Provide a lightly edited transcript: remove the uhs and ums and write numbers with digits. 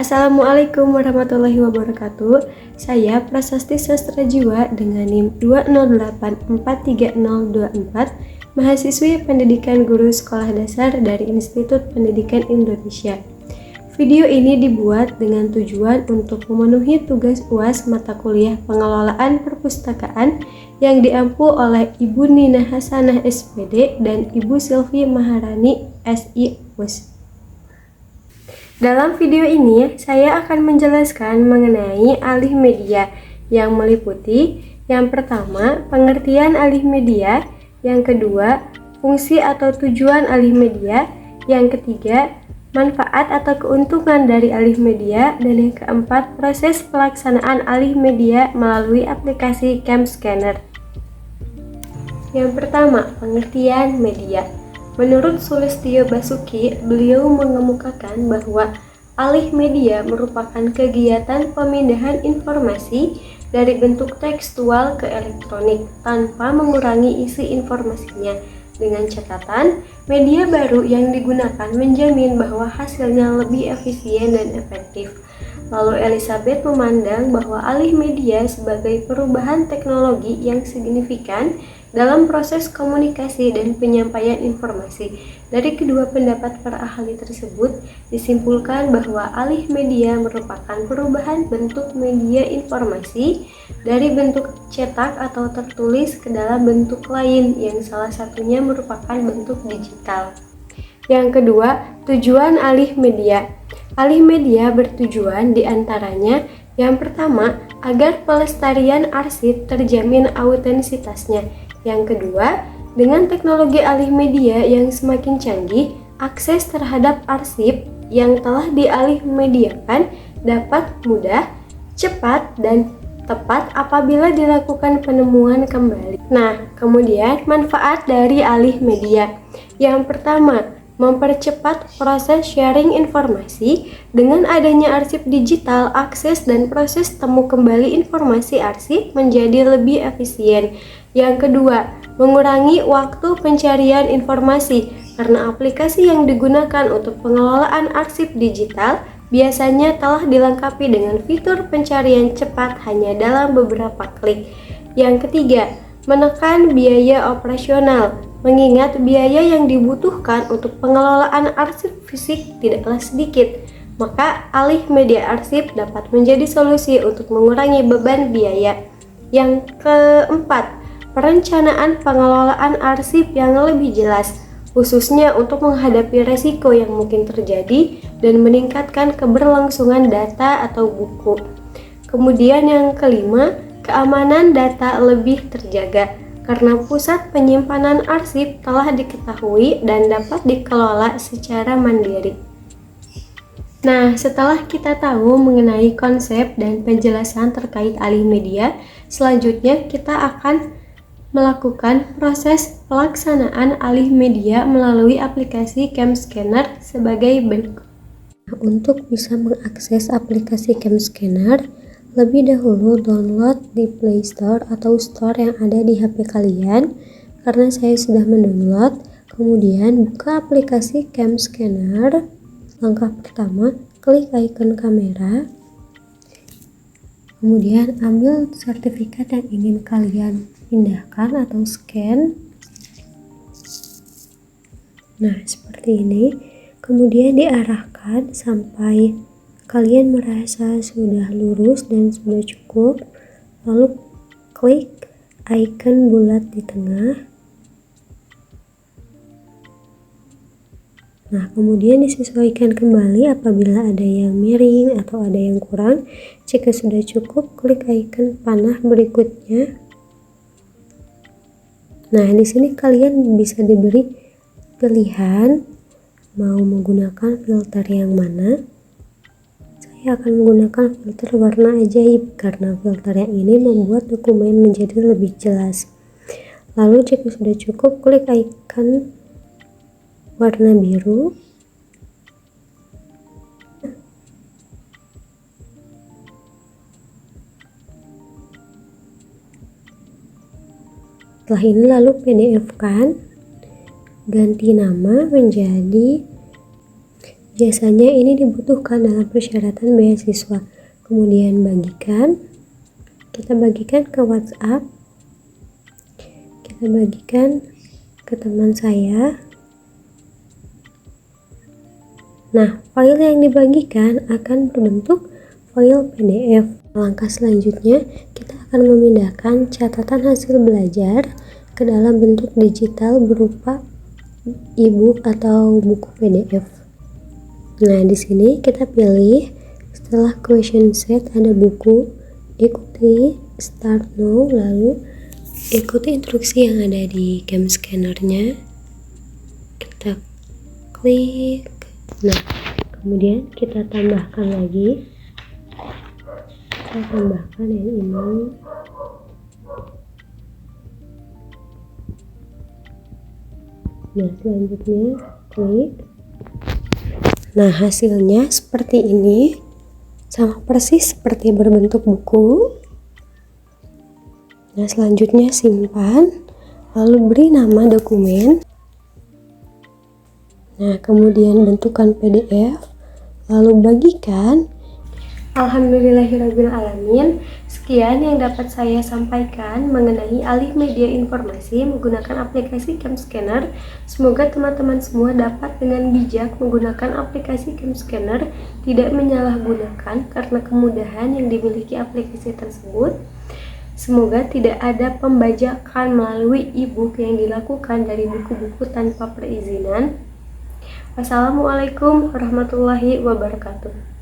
Assalamualaikum warahmatullahi wabarakatuh. Saya Prasasti Sastra Jiwa dengan NIM 208430024, mahasiswi Pendidikan Guru Sekolah Dasar dari Institut Pendidikan Indonesia. Video ini dibuat dengan tujuan untuk memenuhi tugas UAS mata kuliah Pengelolaan Perpustakaan yang diampu oleh Ibu Nina Hasanah SPD dan Ibu Silvi Maharani SI US. Dalam video ini, saya akan menjelaskan mengenai alih media yang meliputi yang pertama, pengertian alih media, yang kedua, fungsi atau tujuan alih media, yang ketiga, manfaat atau keuntungan dari alih media, dan yang keempat, proses pelaksanaan alih media melalui aplikasi Cam Scanner. Yang pertama, pengertian media. Menurut Sulistyo Basuki, beliau mengemukakan bahwa alih media merupakan kegiatan pemindahan informasi dari bentuk tekstual ke elektronik tanpa mengurangi isi informasinya. Dengan catatan, media baru yang digunakan menjamin bahwa hasilnya lebih efisien dan efektif. Lalu Elizabeth memandang bahwa alih media sebagai perubahan teknologi yang signifikan dalam proses komunikasi dan penyampaian informasi. Dari kedua pendapat para ahli tersebut, disimpulkan bahwa alih media merupakan perubahan bentuk media informasi dari bentuk cetak atau tertulis ke dalam bentuk lain yang salah satunya merupakan bentuk digital. Yang kedua, tujuan alih media. Alih media bertujuan diantaranya yang pertama, agar pelestarian arsip terjamin autentisitasnya. Yang kedua, dengan teknologi alih media yang semakin canggih, akses terhadap arsip yang telah dialih mediakan dapat mudah, cepat, dan tepat apabila dilakukan penemuan kembali. Nah, kemudian manfaat dari alih media. Yang pertama, mempercepat proses sharing informasi. Dengan adanya arsip digital, akses dan proses temu kembali informasi arsip menjadi lebih efisien. Yang kedua, mengurangi waktu pencarian informasi karena aplikasi yang digunakan untuk pengelolaan arsip digital biasanya telah dilengkapi dengan fitur pencarian cepat hanya dalam beberapa klik. Yang ketiga, menekan biaya operasional. Mengingat biaya yang dibutuhkan untuk pengelolaan arsip fisik tidaklah sedikit, maka alih media arsip dapat menjadi solusi untuk mengurangi beban biaya. Yang keempat, perencanaan pengelolaan arsip yang lebih jelas, khususnya untuk menghadapi resiko yang mungkin terjadi dan meningkatkan keberlangsungan data atau buku. Kemudian yang kelima, keamanan data lebih terjaga karena pusat penyimpanan arsip telah diketahui dan dapat dikelola secara mandiri. Nah, setelah kita tahu mengenai konsep dan penjelasan terkait alih media, selanjutnya kita akan melakukan proses pelaksanaan alih media melalui aplikasi Cam Scanner sebagai berikut. Untuk bisa mengakses aplikasi Cam Scanner, lebih dahulu download di Play Store atau Store yang ada di HP kalian. Karena saya sudah mendownload, kemudian buka aplikasi Cam Scanner. Langkah pertama, klik icon kamera. Kemudian ambil sertifikat yang ingin kalian pindahkan atau scan. Nah, seperti ini. Kemudian diarahkan sampai kalian merasa sudah lurus dan sudah cukup. Lalu klik icon bulat di tengah. Nah, kemudian disesuaikan kembali apabila ada yang miring atau ada yang kurang. Jika sudah cukup, klik icon panah berikutnya. Nah, di sini kalian bisa diberi pilihan mau menggunakan filter yang mana. Saya akan menggunakan filter warna ajaib karena filter yang ini membuat dokumen menjadi lebih jelas. Lalu jika sudah cukup, klik icon warna biru. Setelah ini lalu PDF kan, ganti nama menjadi Biasanya ini dibutuhkan dalam persyaratan beasiswa. Kemudian kita bagikan ke WhatsApp, kita bagikan ke teman saya. Nah, file yang dibagikan akan berbentuk file PDF. Langkah selanjutnya, kita akan memindahkan catatan hasil belajar ke dalam bentuk digital berupa e-book atau buku PDF. Nah, di sini kita pilih setelah question set ada buku, ikuti start now, lalu ikuti instruksi yang ada di cam scanner-nya. Kita klik. Nah, kemudian kita tambahkan lagi. Kita tambahkan yang ini. Nah, selanjutnya klik. Nah, hasilnya seperti ini. Sama persis seperti berbentuk buku. Nah, selanjutnya simpan. Lalu beri nama dokumen. Nah, kemudian bentukkan PDF, lalu bagikan. Alhamdulillahirrabbilalamin. Sekian yang dapat saya sampaikan mengenai alih media informasi menggunakan aplikasi cam scanner. Semoga teman-teman semua dapat dengan bijak menggunakan aplikasi cam scanner, tidak menyalahgunakan karena kemudahan yang dimiliki aplikasi tersebut. Semoga tidak ada pembajakan melalui e-book yang dilakukan dari buku-buku tanpa perizinan. Wassalamualaikum warahmatullahi wabarakatuh.